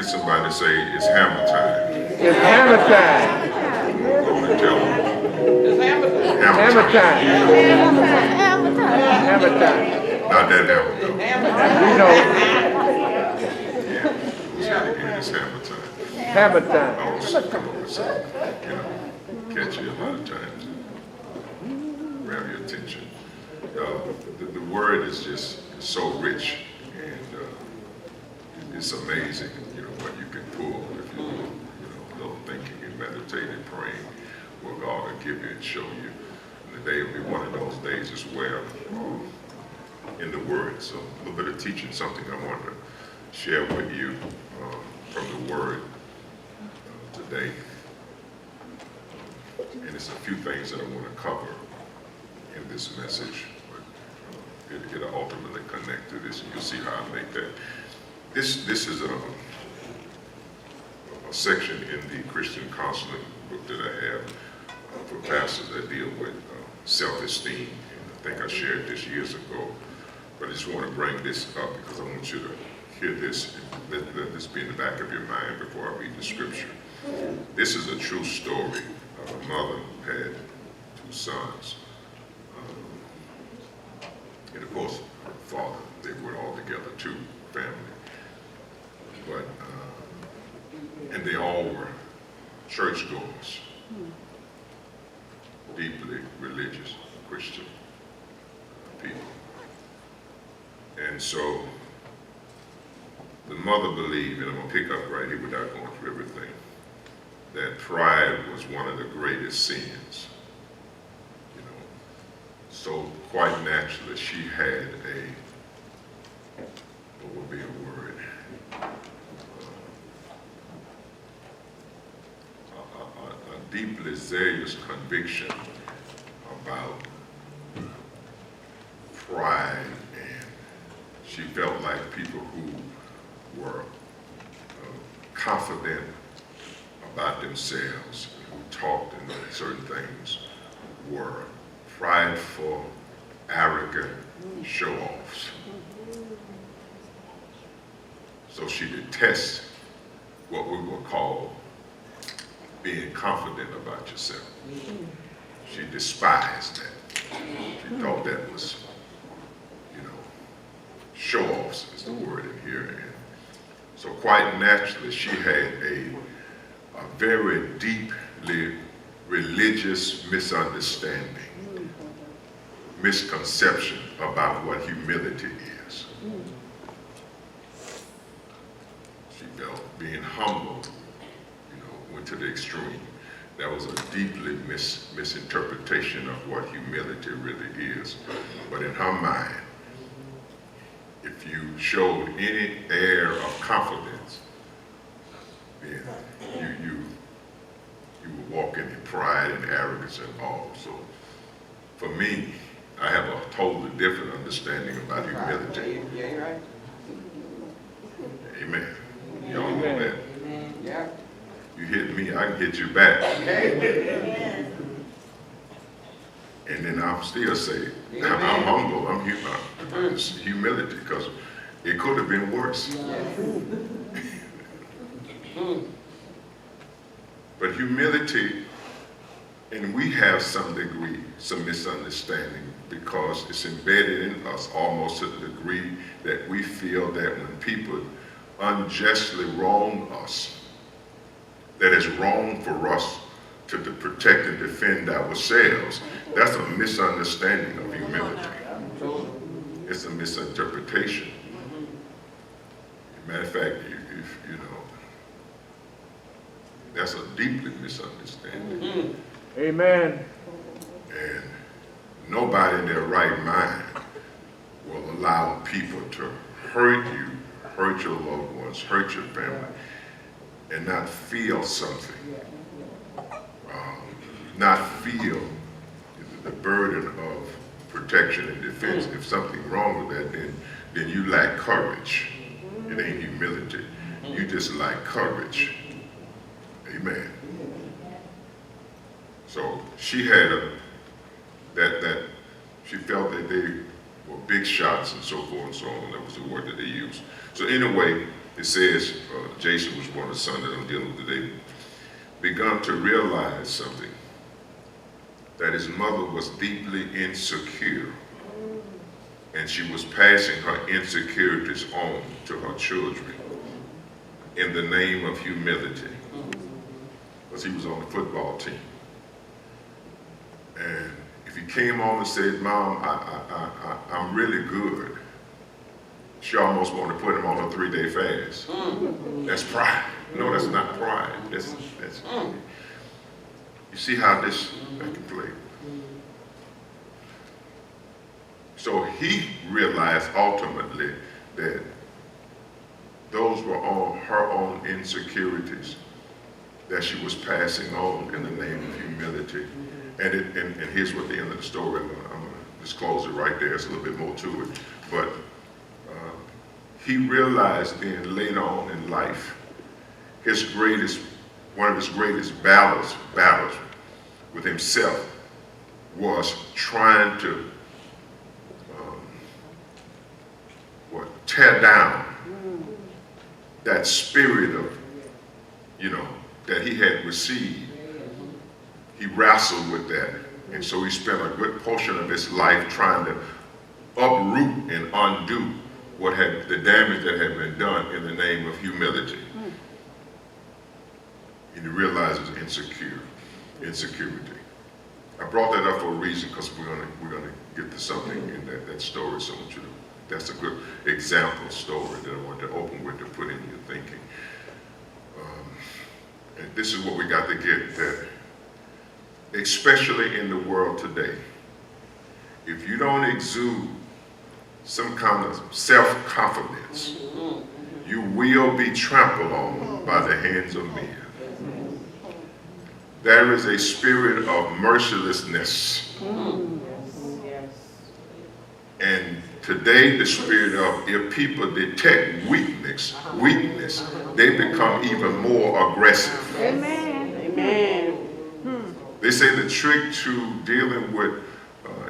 Look at somebody and say, it's hammer time. It's hammer time. Go on and tell them. It's hammer time. Hammer time. Hammer time. Hammer time. Not that hammer, though. And we know We'll say it again, it's hammer time. hammer time. I always come up with something, catch you a lot of times. Grab your attention. The word is just so rich, and it's amazing, what you can pull if you a little thinking and meditating, praying, what God will give you and show you. And today will be one of those days as well in the Word. So a little bit of teaching, something I want to share with you from the Word today. And it's a few things that I want to cover in this message, but it'll ultimately connect to this, and you'll see how I make that. This is a section in the Christian counseling book that I have for pastors that deal with self-esteem. And I think I shared this years ago, but I just want to bring this up because I want you to hear this and let this be in the back of your mind before I read the scripture. This is a true story. A mother had two sons. And of course, her father, they were all together, two family. But, and they all were churchgoers, deeply religious Christian people. And so the mother believed, and I'm gonna pick up right here without going through everything, that pride was one of the greatest sins. So quite naturally, she had what would be a word, a deeply zealous conviction about pride, and she felt like people who were confident about themselves, who talked in certain things, were prideful, arrogant show-offs. So she detests what we would call being confident about yourself. She despised that. She thought that was, show-offs is the word in here. And so quite naturally, she had a very deeply religious misunderstanding, misconception about what humility is. She felt being humble, went to the extreme. That was a deeply misinterpretation of what humility really is. But in her mind, if you showed any air of confidence, then you would walk in pride and arrogance and all. So for me, I have a totally different understanding about humility. Yeah, you're right. Amen. Y'all know that. Amen. Yeah. You hit me, I can hit you back. Okay. And then I'll still say, I'm humble, I'm human. It's humility, because it could have been worse. But humility, and we have some degree, some misunderstanding, because it's embedded in us almost to the degree that we feel that when people unjustly wrong us, that it's wrong for us to protect and defend ourselves. That's a misunderstanding of humility. It's a misinterpretation. Matter of fact, that's a deeply misunderstanding. Amen. And nobody in their right mind will allow people to hurt you, hurt your loved ones, hurt your family, and not feel something. Not feel the burden of protection and defense. If something's wrong with that, then you lack courage. It ain't humility. You just lack courage. Amen. So she had she felt that they were big shots and so forth and so on. That was the word that they used. So anyway, It says, Jason was one of the sons that I'm dealing with today, begun to realize something, that his mother was deeply insecure, and she was passing her insecurities on to her children in the name of humility, because he was on the football team. And if he came on and said, Mom, I'm really good, she almost wanted to put him on a 3-day fast. That's pride. No, that's not pride. That's you see how this can play. So he realized ultimately that those were all her own insecurities that she was passing on in the name of humility. And here's what the end of the story, I'm going to just close it right there. There's a little bit more to it. But he realized then later on in life, one of his greatest battles with himself was trying to tear down that spirit of, that he had received. He wrestled with that. And so he spent a good portion of his life trying to uproot and undo the damage that had been done in the name of humility. And he realizes insecurity. I brought that up for a reason, because we're gonna get to something in that story. So I want you to, that's a good example story that I want to open with to put in your thinking. And this is what we got to get, that especially in the world today, if you don't exude some kind of self-confidence, you will be trampled on by the hands of men. There is a spirit of mercilessness. And today the spirit of, if people detect weakness, they become even more aggressive. Amen. They say the trick to dealing with,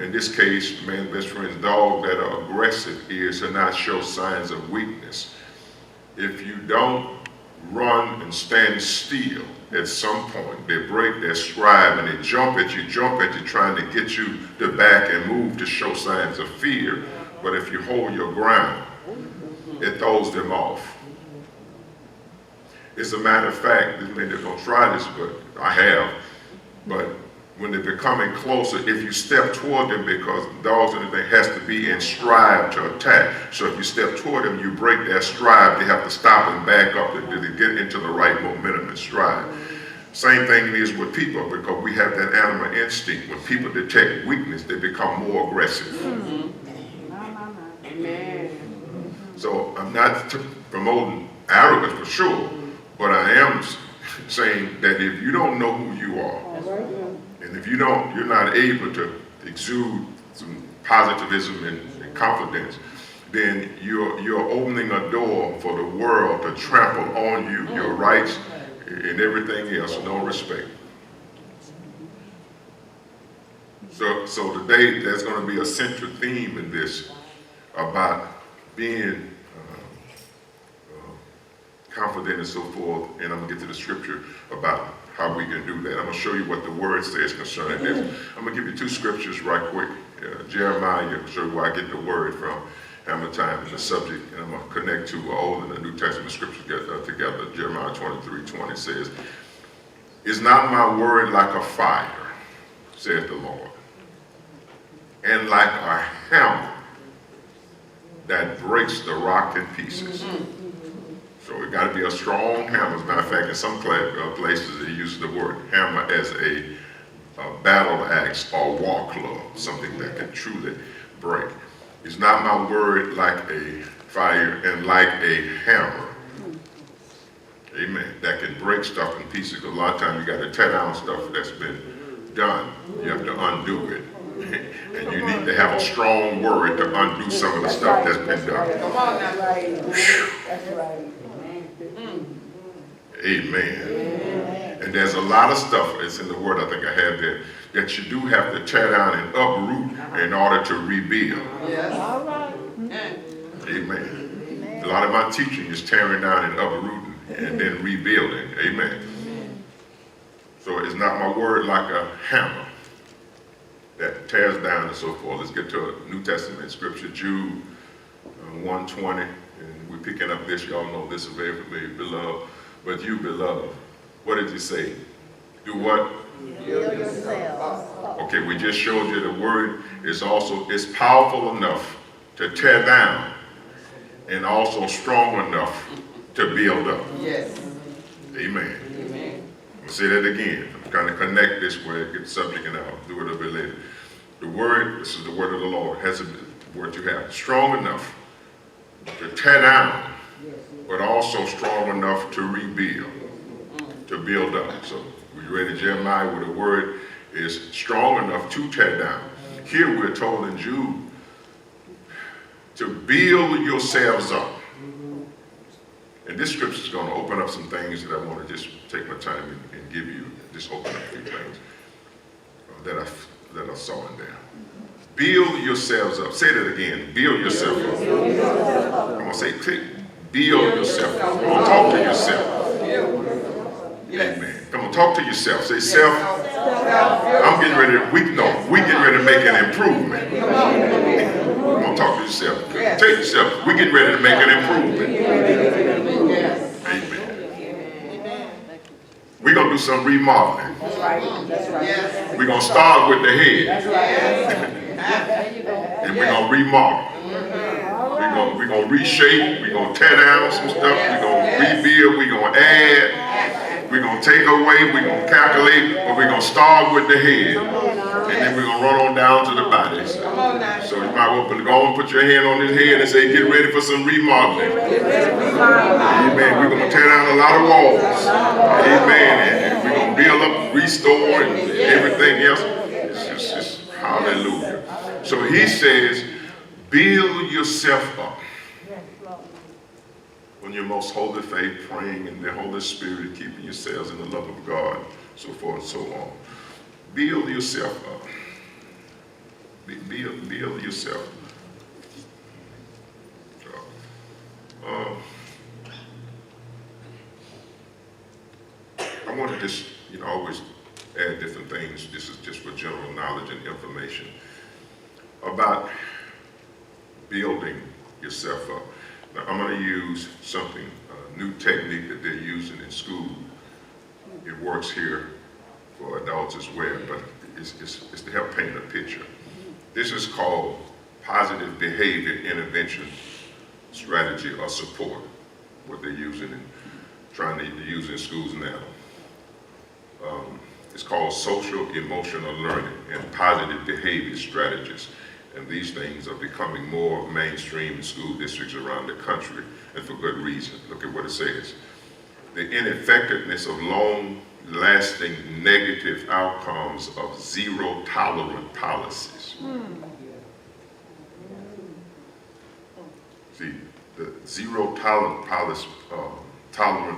in this case, man's best friend's dog that are aggressive, is to not show signs of weakness. If you don't run and stand still, at some point they break their stride and they jump at you, trying to get you to back and move to show signs of fear. But if you hold your ground, it throws them off. As a matter of fact, this many don't try this, but I have. But when they're becoming closer, if you step toward them, because dogs and everything has to be in stride to attack. So if you step toward them, you break their stride. They have to stop and back up to get into the right momentum and stride. Same thing it is with people, because we have that animal instinct. When people detect weakness, they become more aggressive. Amen. So I'm not promoting arrogance for sure, but I am saying that if you don't know who you are, and if you're not able to exude some positivism and confidence, then you're opening a door for the world to trample on you, your rights and everything else, no respect. So today there's going to be a central theme in this about being confident and so forth, and I'm going to get to the scripture about how we can do that. I'm going to show you what the word says concerning this. I'm going to give you two scriptures right quick. Jeremiah, I'll show you where I get the word from, hammer time in the subject, and I'm going to connect to Old and the New Testament scriptures together. Jeremiah 23:20 says, "Is not my word like a fire, saith the Lord, and like a hammer that breaks the rock in pieces?" So it got to be a strong hammer. As a matter of fact, in some places they use the word hammer as a battle axe or war club, something that can truly break. Is not my word like a fire and like a hammer? Amen. That can break stuff in pieces. A lot of times you got to tear down stuff that's been done. You have to undo it. And you need to have a strong word to undo some of the stuff that's been done. Come on now. That's right. Amen. And there's a lot of stuff, it's in the word I think I have there, that you do have to tear down and uproot in order to rebuild. Yes. All right. Amen. A lot of my teaching is tearing down and uprooting and then rebuilding. Amen. So it's not my word like a hammer that tears down and so forth. Let's get to a New Testament scripture, Jude 1:20. And we're picking up this. Y'all know this is very familiar. Beloved, but you, beloved, what did you say? Do what? Build yourselves. Okay, we just showed you the word is powerful enough to tear down and also strong enough to build up. Yes. Amen. I'll say that again. I'm trying to connect this where it gets subject, and I'll do it a bit later. The word, this is the word of the Lord, has a word you have, strong enough to tear down, but also strong enough to rebuild, to build up. So we read in Jeremiah where the word is strong enough to tear down. Here we're told in Jude to build yourselves up. And this scripture is going to open up some things that I want to just take my time and give you, just open up a few things that I saw in there. Build yourselves up. Say that again. Build yourself up. Come on, say click. Build yourself up. Come on, talk to yourself. Amen. Come on, talk to yourself. Say self. I'm getting ready to, we getting ready to make an improvement. Come on, talk to yourself. Take yourself. We're getting ready to make an improvement. Amen. We're going to do some remodeling. That's right. We're going to start with the head. And we're going to remodel. We're going to reshape. We're going to tear down some stuff. We're going to rebuild. We're going to add. We're going to take away. We're going to calculate. But we're going to start with the head. And then we're going to run on down to the body. So you might well go and put your hand on his head and say, get ready for some remodeling. Amen. We're going to tear down a lot of walls. Amen. And we're going to build up, restore, and everything else. It's just hallelujah. So he says, build yourself up. On your most holy faith, praying in the Holy Spirit, keeping yourselves in the love of God, so forth and so on. Build yourself up. Build yourself. I want to just, always add different things. This is just for general knowledge and information about building yourself up. Now, I'm going to use something, a new technique that they're using in school. It works here for adults as well, but it's to help paint a picture. This is called positive behavior intervention strategy or support, what they're using and trying to use in schools now. It's called social emotional learning and positive behavior strategies. And these things are becoming more mainstream in school districts around the country, and for good reason. Look at what it says. The ineffectiveness of long-lasting negative outcomes of zero-tolerant policies. See, the zero-tolerant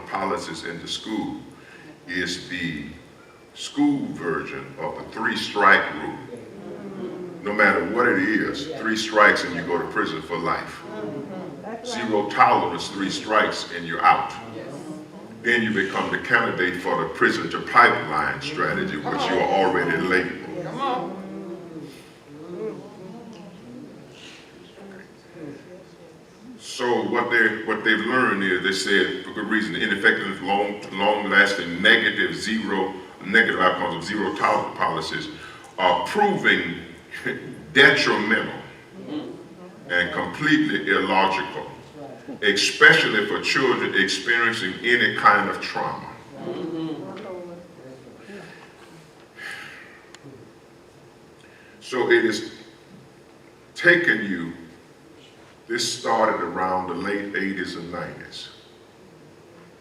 policies in the school is the school version of the 3-strike rule. No matter what it is, 3 strikes and you go to prison for life. Zero tolerance, 3 strikes and you're out. Then you become the candidate for the prison to pipeline strategy, which you are already labeled. So what they've learned is, they said, for good reason, the ineffective, long-lasting negative outcomes of zero tolerance policies are proving detrimental and completely illogical, especially for children experiencing any kind of trauma. So it has taken you, this started around the late 80s and 90s.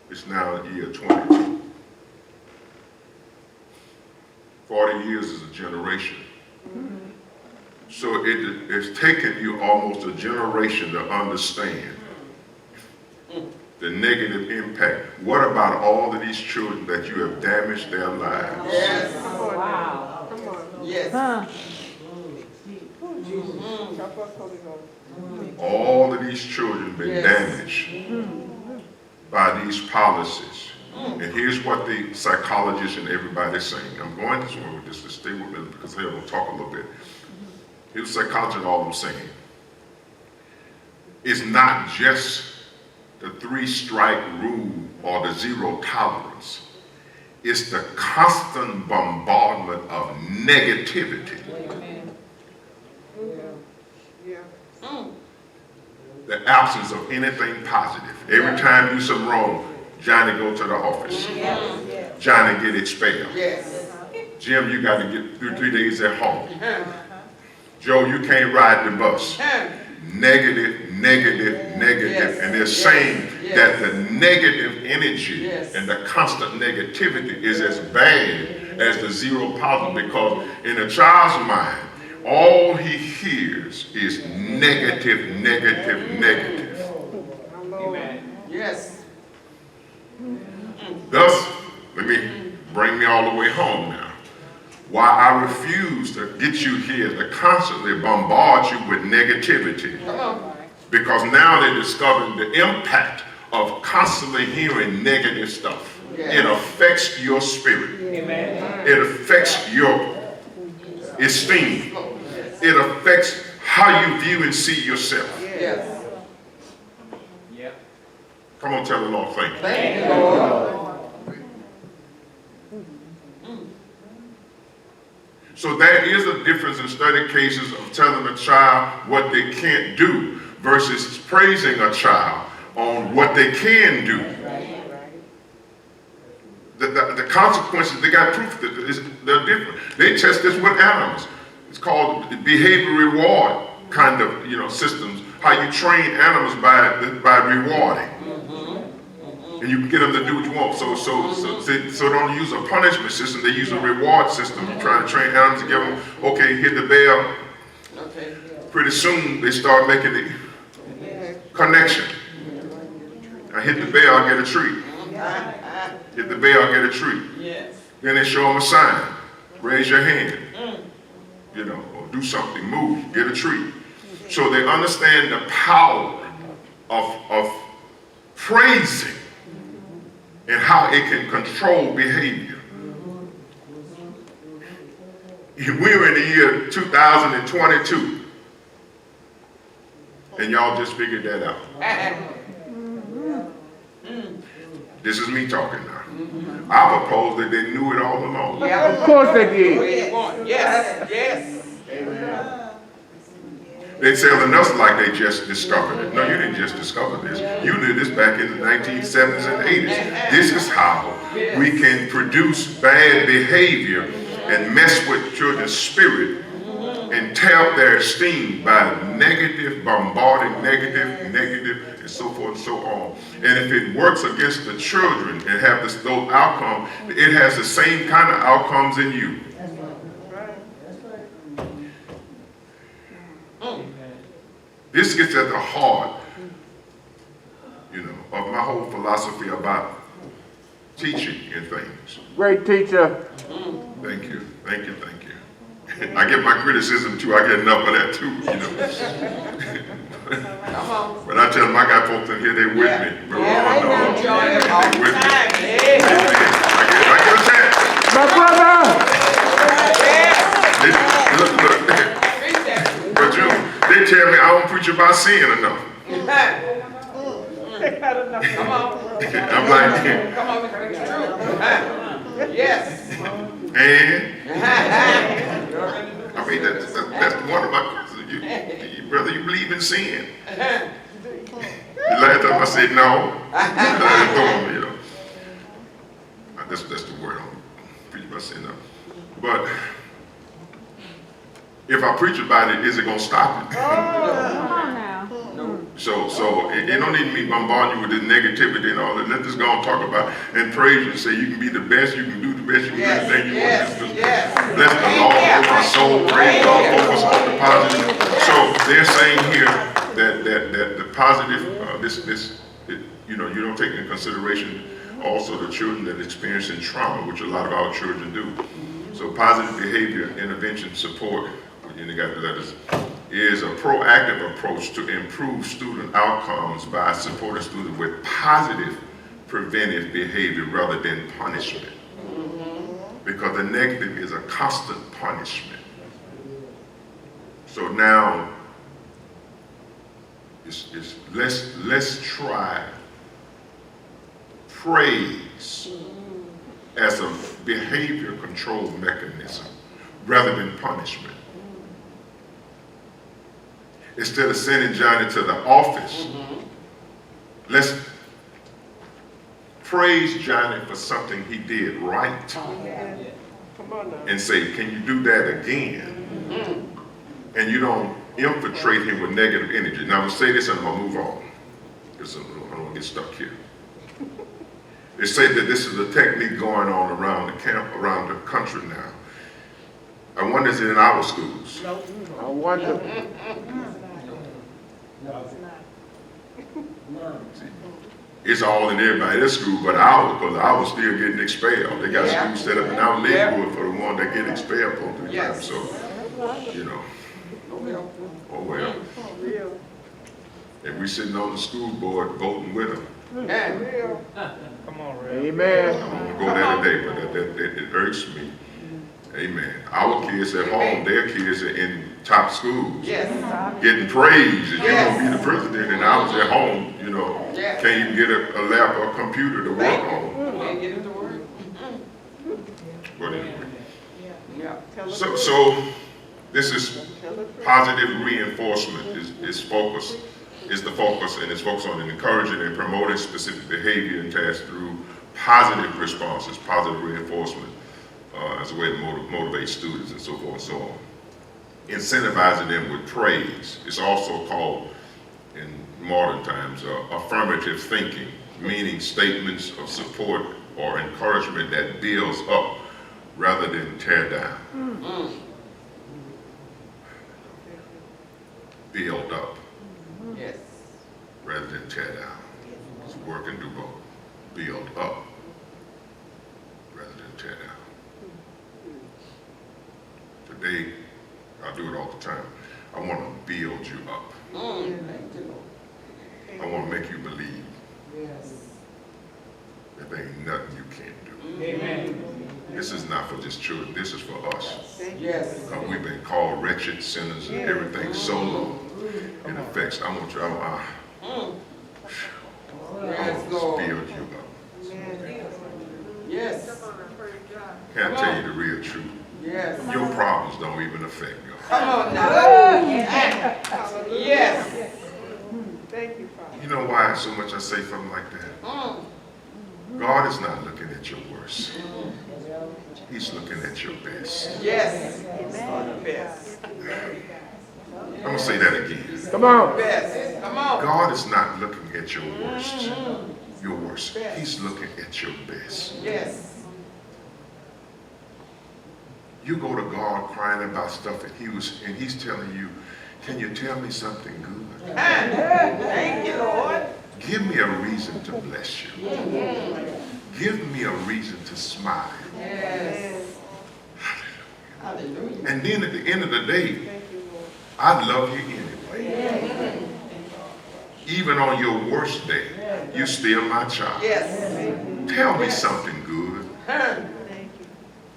It's now the year 22. 40 years is a generation. So it's taken you almost a generation to understand the negative impact. What about all of these children that you have damaged their lives? Yes. Wow. Yes. All of these children been damaged by these policies. And here's what the psychologists and everybody's saying. I'm going this way with this to stay with me because they're going to talk a little bit. Here's the psychologist, all I'm saying. It's not just the 3-strike rule or the 0 tolerance. It's the constant bombardment of negativity. The absence of anything positive. Every time you do something wrong, Johnny go to the office. Johnny get expelled. Jim, you got to get 3 days at home. Joe, you can't ride the bus. Negative, negative, negative. And they're saying that the negative energy and the constant negativity is as bad as the 0 positive, because in a child's mind, all he hears is negative, negative, negative. Amen. Yes. Thus, let me bring me all the way home now. Why I refuse to get you here to constantly bombard you with negativity. Come on. Because now they're discovering the impact of constantly hearing negative stuff. It affects your spirit. Amen. It affects your esteem. It affects how you view and see yourself. Yes. Come on, tell the Lord, thank you. Thank you, Lord. So there is a difference in study cases of telling a child what they can't do versus praising a child on what they can do. The consequences, they got proof that they're different. They test this with animals. It's called behavior reward kind of systems. How you train animals by rewarding. And you can get them to do what you want. So they don't use a punishment system, they use a reward system. You're trying to train animals to give them, okay, hit the bell. Okay. Pretty soon they start making the connection. I hit the bell, I get a treat. Hit the bell, I get a treat. Yes. Then they show them a sign. Raise your hand. Or do something, move, get a treat. So they understand the power of praising and how it can control behavior. We're in the year 2022, and y'all just figured that out. This is me talking now. I propose that they knew it all along. Of course they did. Yes. Yes. They're telling us like they just discovered it. No, you didn't just discover this. You knew this back in the 1970s and 80s. This is how we can produce bad behavior and mess with children's spirit and tear up their esteem by negative, bombarding negative, and so forth and so on. And if it works against the children and have those outcomes, it has the same kind of outcomes in you. This gets at the heart, of my whole philosophy about teaching and things. Great teacher. Thank you. I get my criticism too. I get enough of that too, Come on. But I tell them I got folks in here, they with me. But All the with me. time. I get a chance. My brother. Look. But they tell me I don't preach about sin enough. Come on. I'm like, Come on, it's true. Yes. and I mean that's one of my questions. Brother, you believe in sin? The last time I said no, that's the word. I don't preach about sin now. But if I preach about it, is it gonna stop it? Come on now. So it don't need me bombarding you with this negativity and all that. Let's just go and talk about and praise you and say you can be the best, you can do the best, you can do anything you want to do. Bless the Lord over my soul, praise God, focus on the positive. So they're saying here that the positive, you don't take into consideration also the children that are experiencing trauma, which a lot of our children do. So positive behavior, intervention, support, you got the letters. is a proactive approach to improve student outcomes by supporting students with positive preventive behavior rather than punishment. Because the negative is a constant punishment. So now, let's try praise as a behavior control mechanism rather than punishment. Instead of sending Johnny to the office, let's praise Johnny for something he did right and say, can you do that again? And you don't infiltrate him with negative energy. Now I'm gonna say this and I'm gonna move on, because I don't want to get stuck here. They say that this is a technique going on around the camp, around the country now. I wonder is it in our schools? I wonder. It's all in everybody's school but ours, because ours still getting expelled. They got schools set up in our neighborhood for the one that get expelled from the time. So, you know. Oh well. And we sitting on the school board voting with them. Come on, Ray. Amen. I won't go there today, but it irks me. Amen. Our kids at home, their kids are in top schools, getting praised, and you're gonna be the president, and I was at home, you know, can't even get a lap or a computer to work on. Can't get it to work. But anyway. Yeah. So this is positive reinforcement is the focus, and it's focused on encouraging and promoting specific behavior and tasks through positive responses, positive reinforcement as a way to motivate students and so forth and so on. Incentivizing them with praise. It's also called, in modern times, affirmative thinking, meaning statements of support or encouragement that builds up rather than tear down. Build up rather than tear down. It's work and do both. Build up rather than tear down. Today, I do it all the time. I want to build you up. I want to make you believe that there ain't nothing you can't do. Amen. This is not for just children. This is for us. Yes. Because we've been called wretched sinners and everything so long. It affects. I want you. I want to build you up. Yes. Can I tell you the real truth? Yes. Your problems don't even affect God. Come on now. Yes. Thank you, Father. You know why so much I say something like that? God is not looking at your worst. He's looking at your best. Yes. Best. I'm going to say that again. Come on. Best. Come on. God is not looking at your worst. Your worst. He's looking at your best. Yes. You go to God crying about stuff and he's telling you, can you tell me something good? Thank you, Lord. Give me a reason to bless you. Give me a reason to smile. Yes. Hallelujah. And then at the end of the day, I love you anyway. Even on your worst day, you still my child. Yes. Tell me something good. Thank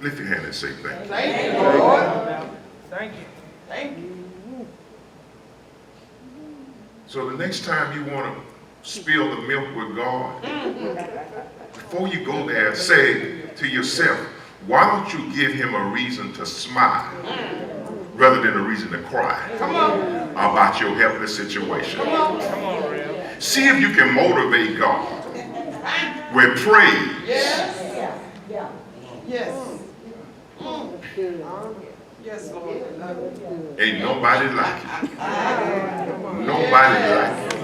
Lift your hand and say thank you. you, Lord. Thank you. Thank you. So the next time you want to spill the milk with God, before you go there, say to yourself, why don't you give him a reason to smile rather than a reason to cry about your helpless situation? See if you can motivate God with praise. Yes. Yes. Yes, Lord. Ain't nobody like you. Nobody like you.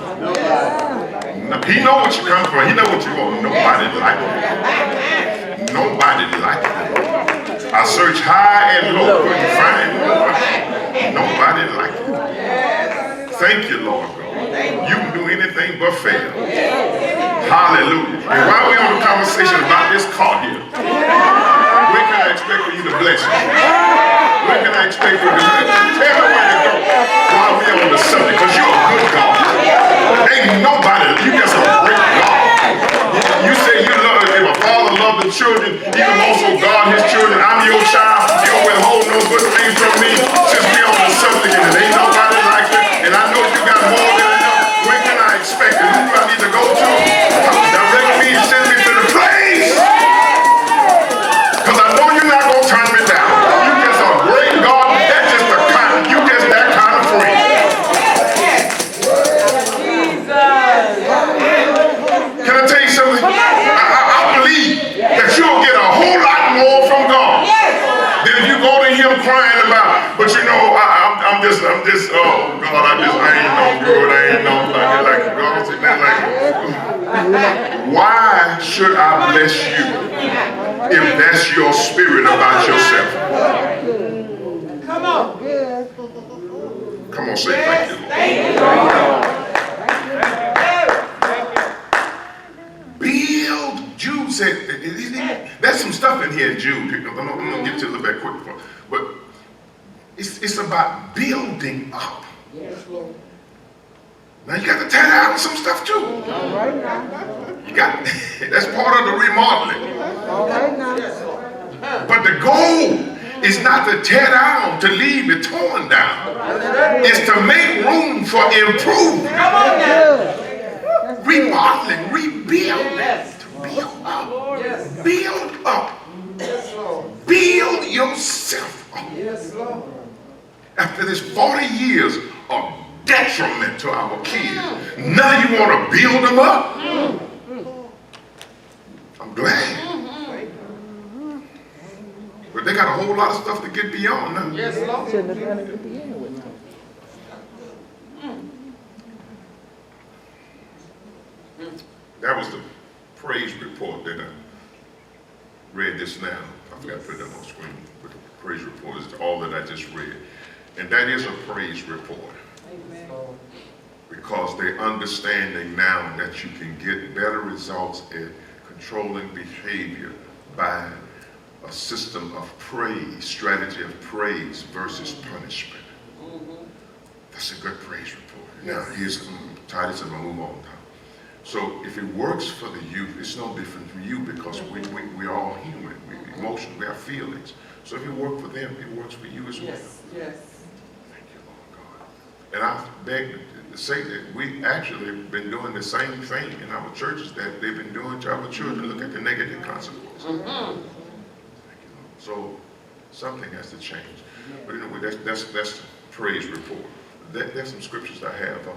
No, he know what you come for. He know what you want. Nobody like you. Nobody like you. I searched high and low, couldn't find nobody like you. Thank you, Lord God. You can do anything but fail. Hallelujah. And while we're on the conversation about this car here, we're going to expect for you to bless me? When can I expect for you to bless me? Tell me where to go while we on the subject, because you're a good God. Ain't nobody, you just a great God. You say you love, if a father loved the children, he can also guard his children. I'm your child. You don't withhold no good thing from me. Since we on the subject and it ain't nobody like it, and I know you got more than enough, when can I expect it? Who do I need to go to? Direct me, send me to the place. Because I know you're not going to turn me down. You just a great God. That's just the kind, you just that kind of friend. Can I tell you something? I believe that you'll get a whole lot more from God than if you go to him crying about, but you know, I'm just, oh God, I ain't no good, I ain't no like God said that like. Why should I bless you if that's your spirit about yourself? Come on. Come on, say thank you, Lord. Thank you. Build, Jude said, there's some stuff in here, Jude. I'm going to get to a little bit quick, but it's about building up. Yes, Lord. Now you got to tear down some stuff too. All right now. You got that's part of the remodeling. All right now. But the goal is not to tear down, to leave it torn down. It's to make room for improvement. Come on now. Remodeling, rebuilding, to build up. Yes. Build up. Yes, Lord. Build yourself up. Yes, Lord. After this 40 years of detriment to our kids, now you want to build them up? I'm glad. But they got a whole lot of stuff to get beyond now. Yes, Lord. Shouldn't have done it to begin with. That was the praise report that I read this now. I forgot to put that on screen, but the praise report is all that I just read. And that is a praise report. Amen. Because they're understanding now that you can get better results at controlling behavior by a system of praise, strategy of praise versus punishment. That's a good praise report. Now, here's Titus, and I'll move on now. So if it works for the youth, it's no different from you, because we're all human. We're emotional, we have feelings. So if it works for them, it works for you as well. Yes, yes. Thank you, Lord God. And I beg to say that we actually have been doing the same thing in our churches that they've been doing to our children. Look at the negative consequences. Thank you, Lord. So something has to change. But anyway, that's the praise report. There's some scriptures I have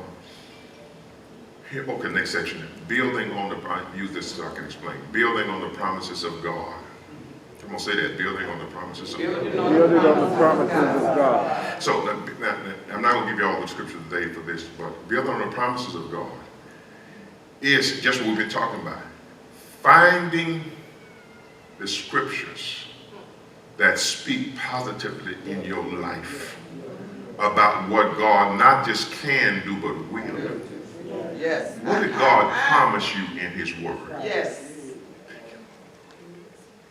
here. Okay, next section. Building on the, I use this so I can explain. Building on the promises of God. I'm going to say that, building on the promises of God. Building on the promises of God. So, now, I'm not going to give you all the scriptures today for this, but building on the promises of God is just what we've been talking about. Finding the scriptures that speak positively in your life about what God not just can do, but will do. Yes. What did God promise you in his word? Yes.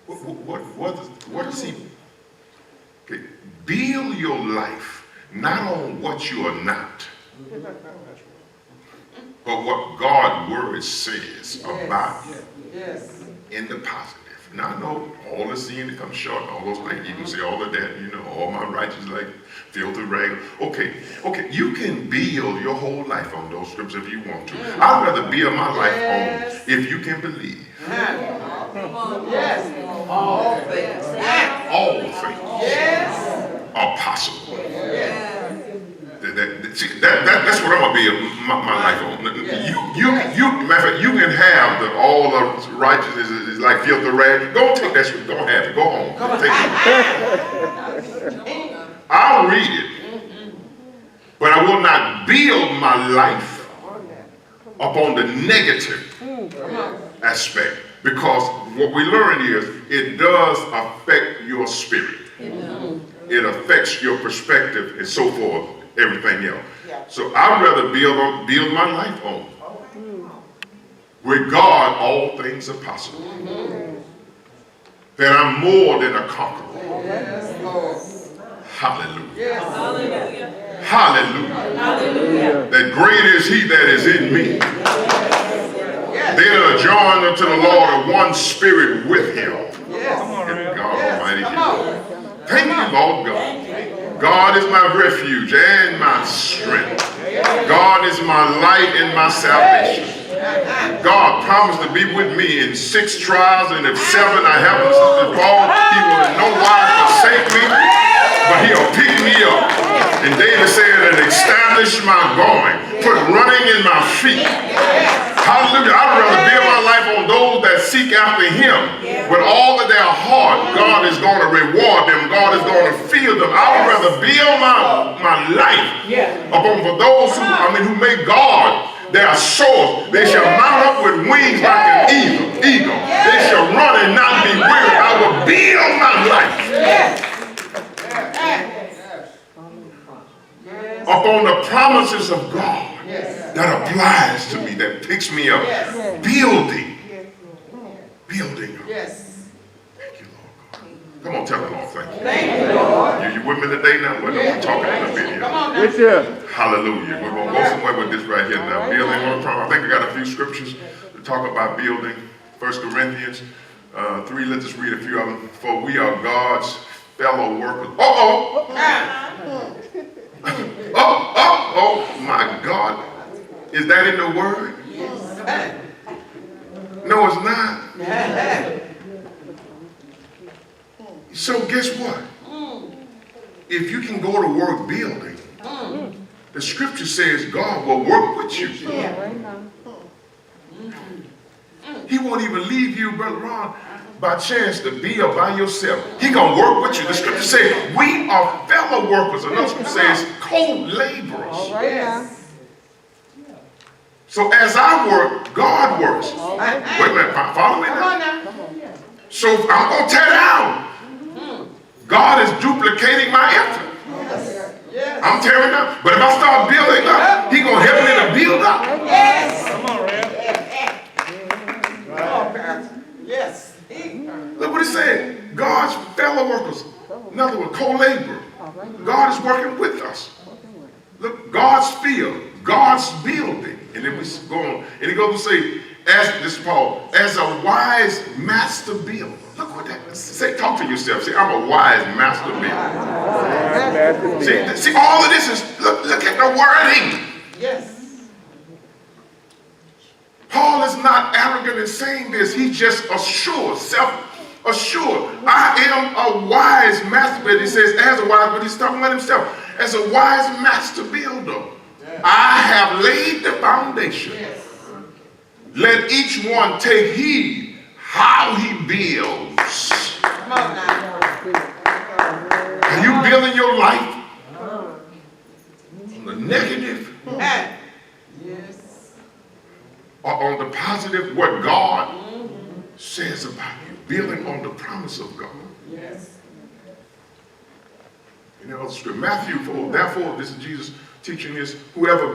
What does he, okay, build your life not on what you are not, but what God's word says about you. Yes. In the positive. Now I know all the sin that comes short, all those things, you can say all of that, you know, all my righteous like filthy rag. Okay, you can build your whole life on those scriptures if you want to. I'd rather build my life on if you can believe. Yes. All things. All things Yes. are possible. Yes. That's what I'm gonna build my life on. Matter of fact, you can have all the righteousness is like filthy rag. Go take that scripture. Go have it. Go home. Take it. I'll read it, but I will not build my life upon the negative aspect, because what we learn is it does affect your spirit. It affects your perspective and so forth, everything else. So I'd rather build my life on. With God, all things are possible. that I'm more than a conqueror. Yes, Lord. Hallelujah. Yes. Hallelujah. Hallelujah. That great is he that is in me. Yes. They that are joined unto the Lord are one spirit with him. Yes. And God Yes. Almighty. Come on. Thank you, Lord God. God is my refuge and my strength. God is my light and my salvation. God promised to be with me in 6 trials, and if 7 I haven't to fall, he will in no wise forsake me, but he'll pick me up. And David said, and establish my going, put running in my feet. Hallelujah. I'd rather build my life on those that seek after him with all of their heart. God is going to reward them. God is going to fill them. I would rather build my life upon for those who make God their source. They shall mount up with wings like an eagle. They shall run and not be weary. I will build my life upon the promises of God that applies to me, that picks me up. Building. Yes. Thank you, Lord God. Come on, tell the Lord thank you. Thank you, Lord. You with me today now? Well, I'm talking in a video. Come on now. Yes, sir. Hallelujah. We're going to go somewhere with this right here now. Building on the promise. I think I got a few scriptures to talk about building. 1 Corinthians 3, let's just read a few of them. For we are God's fellow workers. Oh, my God. Is that in the word? Yes. No, it's not. So guess what? If you can go to work building, the scripture says God will work with you. He won't even leave you, Brother Ron, by chance to build by yourself. He gonna work with you. The scripture says we are fellow workers. Another scripture says co-laborers. Yes. So as I work, God works. Wait a minute, follow me Come on now. now. So I'm gonna tear down. God is duplicating my effort. Yes. I'm tearing down. But if I start building up, He gonna help me to build up. Yes. Come on, Rev. Come on, Pastor. Yes. Look what it said. God's fellow workers. In other words, co-laborer. God is working with us. Look, God's field, God's building. And then we go on. And he goes to say, as this is Paul, as a wise master builder. Look what that say. Talk to yourself. Say, I'm a wise master builder. See, all of this is look at the wording. Yes. Paul is not arrogant in saying this. He's just assured, self-assured. I am a wise master builder. He says, as a wise, but he's talking about himself. As a wise master builder, I have laid the foundation. Let each one take heed how he builds. Come on now. Are you building your life on the negative Yes. or on the positive, what God says about you? Building on the promise of God. Yes. You know, Matthew 4, therefore, this is Jesus teaching this, whoever